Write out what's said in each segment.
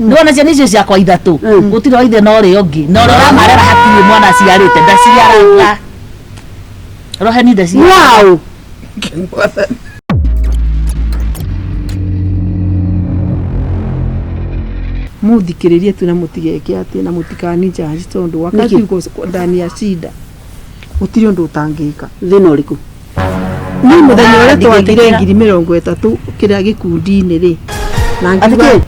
ndona ciana icio ciakwa ithatu gutire wa ithe no ri ongi no ri ramarera hatirĩ mwana ciarĩte ndaciaraga roheni ndaciaraga wow muthikiririe tu na mutigeke ati na mutikani jaji tondu wakati uko ndani ya shida utiri undu utangika thina uriku ni muthenya ule twatire 30,000 kiria gikundi-ini ri na ngiuga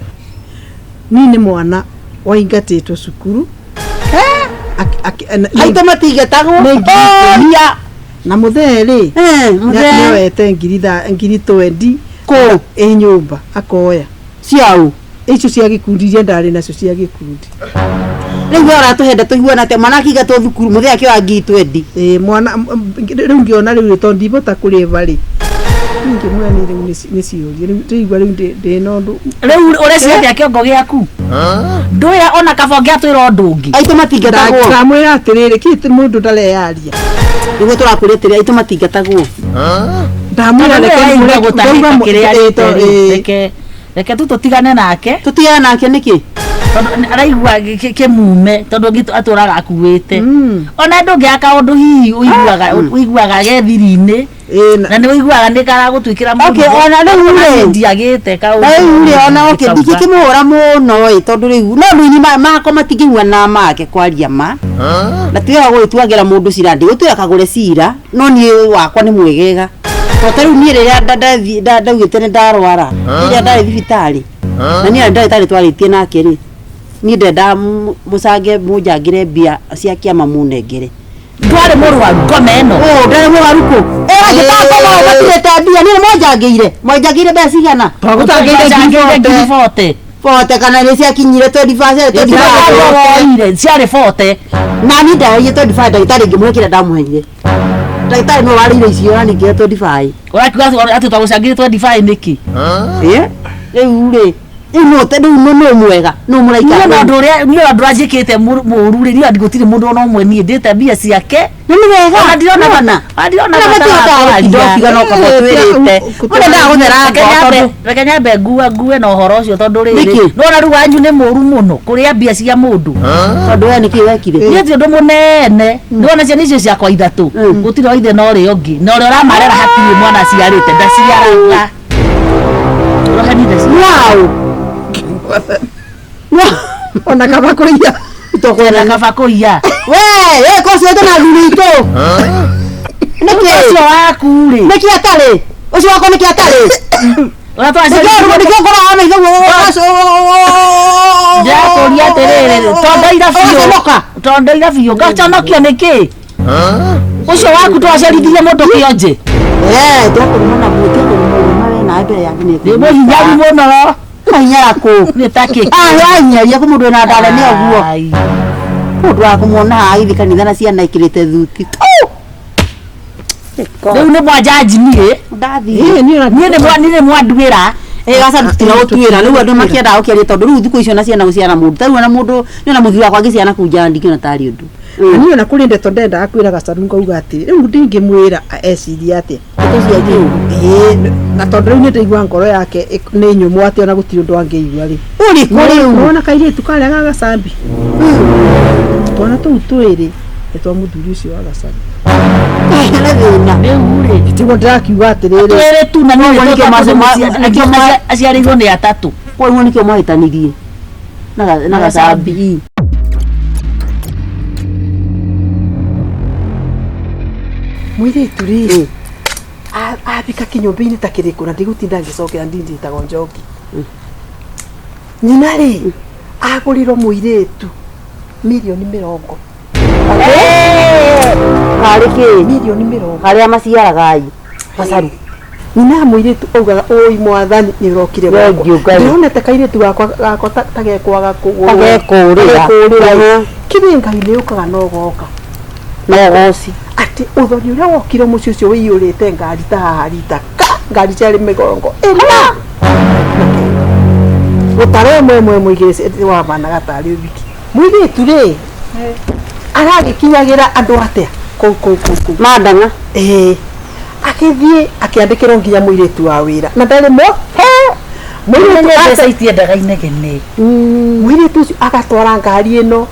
ni mwana waingatitwo cukuru aito matigetagwo ya na mutheri ni wete 20 ko nyumba akoya ciao icio cia gikundi iria ndari nacio cia gikundi riu aratuhenda tuiguana ate mwana akigatwo thukuru muthenya kio angi 20 mwana riu ngiona riu tondi bota kuriva ri ningi mwani riu ni ciuria riu tuigua riu ndi nondu riu urecia kiongo giaku nduya ona kabonge atwira ndungi aito matigatagwo kamwira atiriri kiti mundu ndareyaria riu turakuretire aito matigatagwo ndamwira reke gutahika kiria reke reke tutigane nake niki araigua kimume tondu gitu aturaga akuite ona ndungi aka undu hihi uiguaga gethiri-ini na ni uiguaga ni kara gutwikira mundu ona riu ndiagite kau riu ona ndikimura muno tondu riu no ruini mako matigigwa na make kwaria ma na tiga gwitwagira mundu cira ndi gutwira kagure cira no ni wakwa ni mwegega totaru ni riria ndaugite ni ndarwara riria ndari thibitari na ni ndari twaritie nake ri ni ndenda mucange munjangire mbia cia kiama munengere ndwari murwaru ngome no ndari murwaru ko agitako matirete mbia ni mwanjangire mbia cigana twagutangire forte kana ni cia kinyire 25 ciarĩ forte na ni ndaye 25 ndagitari ngimwekira ndamuheire ndagitari no warire icio na ningi 25 urakiuga ati twagucangire 25 niki riu ri ino te ndu no mwega no muraika no ndu anjikite muru ri ni gutire mundu no mwe ni ndite mbia ciake ni wega ndirona bana ndokiga no kabotwirite urenda guthera reke nyambe ngue na uhoro ucio tondu riri no ru wanyu ni muru muno kuria mbia cia mundu tondu we niki wekire ni ati undu munene ndona ciana icio ciakwa ithatu gutire wa ithe no ri ongi no ri ramarera hatirĩ mwana ciarĩte ndaciaraga roheni ndaciaraga ona kaba kuria itokwenda kaba kuria we ko cio tena thurito niki cio waku ri niki atari ucio wako niki atari ona twa cio niki ngora ona itho ndakuria atiriri tondoira biũ ngaconokia niki ucio waku twacerithie mundu kionje twakurumana mutia kurumana na mbere ya ngine ndi muhinyaru muno hinya ko nitaki hinya ko mundu na ndara ni aguo mundu akumona haithi kanitha na ciana ikirite thuti riu ni mwajaji nie ndathi ni mwanduira gasa tutira utwira riu andu makienda ukiaria tondu riu thiku icio na ciana guciana mundu tariu na mundu ni na muthuri wakwa ngiciana kunja ndikina tari undu ni ona kuri ndeto ndenda akwira gacaru ngauga ati riu ndingimwira eciria ati na tondu riu nitaigua ngoro yake ni nyumu ati ona gutiri undu angeigua ri uri kuri ona kairitu karia gagacambi twana tu twiri etwa muthuri ucio wa gacaru tigo ndakiuga atiriri twere tu na ni aciarĩirwo nĩ atatu koguo nikio mahitanirie na gacambi mwiritu ri abika kinyumba-inĩ ta kĩrĩkũ na ndigũtinda ngĩcokera ndindĩtagwo Njoki nyina rĩ agũrirwo mũirĩtu milioni 40 harĩ kĩ milioni 40 harĩa maciaragai gacaru nyina mũirĩtu augaga oi mwathani nĩ ũrokire ndĩronete kairĩtu gakwa tagekwaga kũgũrĩra kĩrĩ Ngai nĩ ũkaga no goka no goci ati uthoni uria wokire muci ucio wiyurite ngari ta haha rita ngari ciarĩ mĩgongo ĩna gũtara ĩmwe mũigĩrĩte wa bana gatari ũbiki mũirĩtu rĩ aragĩkinyagĩra andũ atia kũ mandanga akĩthiĩ akĩandĩkĩrwo nginya mũirĩtu wa wĩra na ndarĩ mo mbeca itiendaga inegene mũirĩtu ũcio agatwara ngari ĩno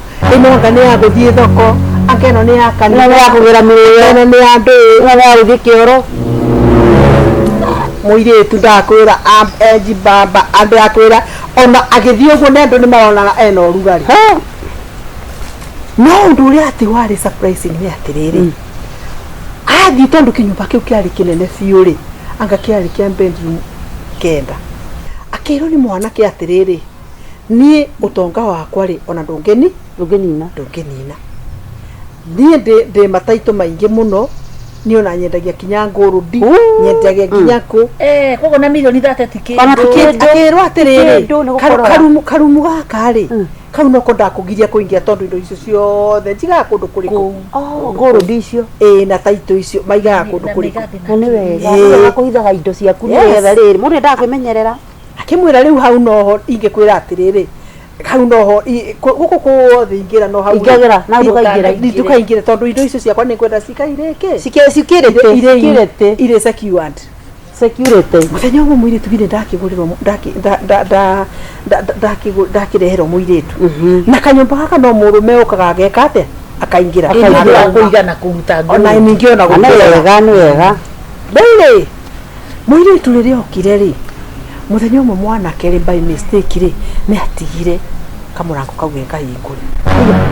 anga nĩ ya gũthiĩ thoko anga ĩno nĩ ya kanitha ya kũgĩra mĩrĩo ĩno nĩ ya ndũĩ ya gũthiĩ kĩoro mũirĩtu ndakwĩra enji baba andũ akwĩra ona agĩthiĩ ũguo nĩ andũ nĩ maronaga ena ũrugarĩ no ũndũ ũrĩa atĩ warĩ surprising nĩ atĩrĩrĩ athiĩ tondũ kĩnyũmba kĩu kĩarĩ kĩnene biũ rĩ anga kĩarĩ kĩa bedroom kenda akĩrwo nĩ mwanake atĩrĩrĩ niĩ ũtonga wakwa rĩ ona ndũngĩnina niĩ ndĩ mataitũ maingĩ mũno niĩ ona nyendagia kinya ngũrũndi nyendagia kinya kũ koguo na milioni 30 akĩrwo atĩrĩrĩ karumu gaka rĩ kau noko ndakũgiria kũingĩra tondũ indo icio ciothe njigaga kũndũ kũrĩkũ ngũrũndi icio na taitũ icio maigaga kũndũ kũrĩkũ na nĩ wega kũhithaga indo ciaku nĩgetha rĩrĩ mũndũ ndakwĩmenyerera akĩmwĩra rĩu hau noho ingĩkwĩra atĩrĩrĩ hau noho gũkũ kuothe ingĩra no hau ingĩra na ndũkaingĩre tondũ indo icio ciakwa nĩ kwenda cikairĩke cikĩrĩte irĩ secured security mũthenya ũmwe mũirĩtu githĩ ndakĩgũrĩrwo ndakireherwo mũirĩtu na kanyũmba gaka no mũrũme ũkaga ageka atĩa akaingĩra kũigana kũruta ona ningĩ ona wega nĩ wega rĩu mũirĩtu rĩrĩa okire rĩ mũthenya ũmwe mwanake rĩ by mistake rĩ nĩ atigire kamũrango kau gekahingũre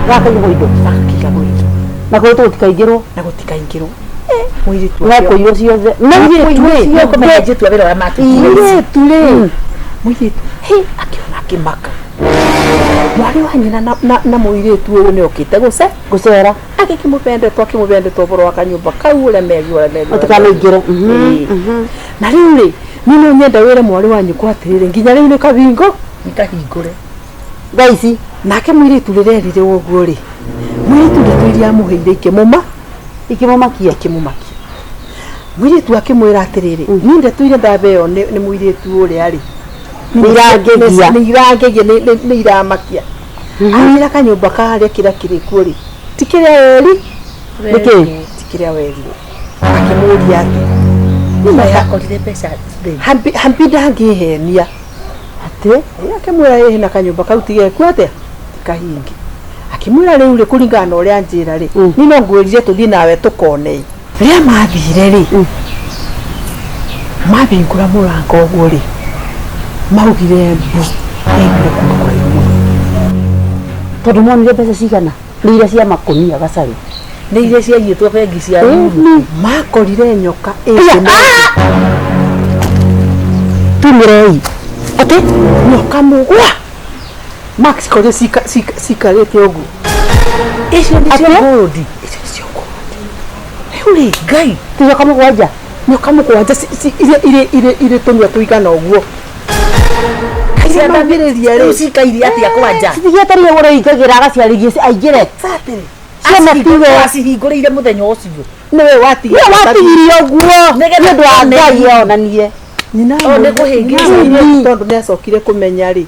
gakaigwo indo na gũtikaingĩrwo mũirĩtu na kũiywo ciothe mũirĩtu wĩra wa mũirĩtu akiona akĩmaka mwarĩ wa nyina na mũirĩtu ũyũ nĩ okĩte gũcera akĩmũbendetwo ũboro wa kanyũmba kau ũrĩa ũtikanaingĩre na rĩu rĩ niĩ no nyenda wĩre mwarĩ wa nyũkwa atĩrĩrĩ nginya rĩu nĩ kabingo nikahingũre thaici nake mũirĩtu rĩrĩa erire ũguo rĩ mũirĩtu ndeto amũheire ikĩmũmakia mũirĩtu akĩmwĩra atĩrĩrĩ niĩ ndeto iria ndabeo nĩ mũirĩtu ũrĩa rĩ nĩ irangegia nĩ iramakia amĩra kanyũmba karĩa kĩrĩa kĩrĩkuo rĩ ti kĩrĩa weri ti kĩrĩa weri akĩmũria atĩ hambi ndangĩhenia atĩ akĩmwĩra ĩhĩ na kanyũmba kau tigekuo atĩa tikahingi akĩmwĩra rĩu rĩ kũringana na ũrĩa njĩra rĩ niĩ no ngwĩrire tũthiĩ nawe tũkone rĩrĩa mathire rĩ mahingũra mũrango ũguo rĩ maugire mbu ĩngire kũndũ kũraihu mũno tondũ monire mbeca cigana nĩ iria cia makũnia gacarĩ nĩ iria ciaiyĩtwo bengi cia makorire nyoka tumĩrei atĩ nyoka mũgwa max korire cikarĩte ũguo icio nĩcio ngũrũndi rĩu rĩ ngai nyoka mũgwanja irĩ tũnua tũigana ũguo rĩu cikairie atĩa kwanja cithigetarire ũrĩa ingagĩra agaciarĩgie aingĩre acihingũrĩire mũthenya ũcio nĩwe watigirie ũguo nĩ ũndũ wa ngai onanie tondũ nĩ acokire kũmenya rĩ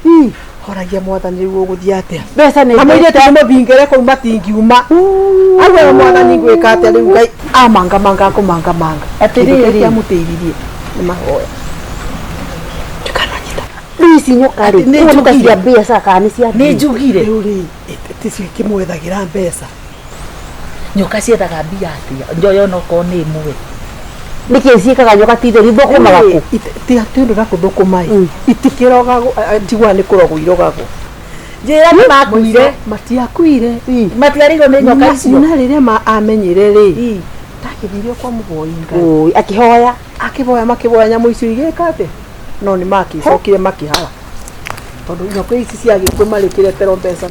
horagia mwathani rĩu ũgũthiĩ atĩa mbeca nĩ mũbingĩre kũu matingiuma agwĩra mwathani gwĩka atĩa rĩu ngai amangamanga kũmangamanga atĩrĩrĩ amũteithirie nĩ mahoya rĩu ici nyoka rĩ nĩ cia mbeca kana nĩ cia nĩ njugire rĩu rĩ tikĩmwethagĩra mbeca nyoka ciethaga mbia atĩa njoyo nokorwo nĩ ĩmwe nĩkĩ ciĩkaga nyoka titheri thũkũmaga kũ tiga tũndũ na kũthũkũma itikĩrogagwo njiguaga nĩ kũrogwo irogagwo njĩra nĩ makuire matiakuire matiarĩirwo nĩ nyoka icio na rĩrĩa amenyire rĩ ndakĩthirio kwa mũboi ngai akĩhoya makĩboya nyamũ icio igĩka atĩ no nĩ makĩcokire makĩhara tondũ nyoka ici ciagĩkue marĩkĩre pero mbeca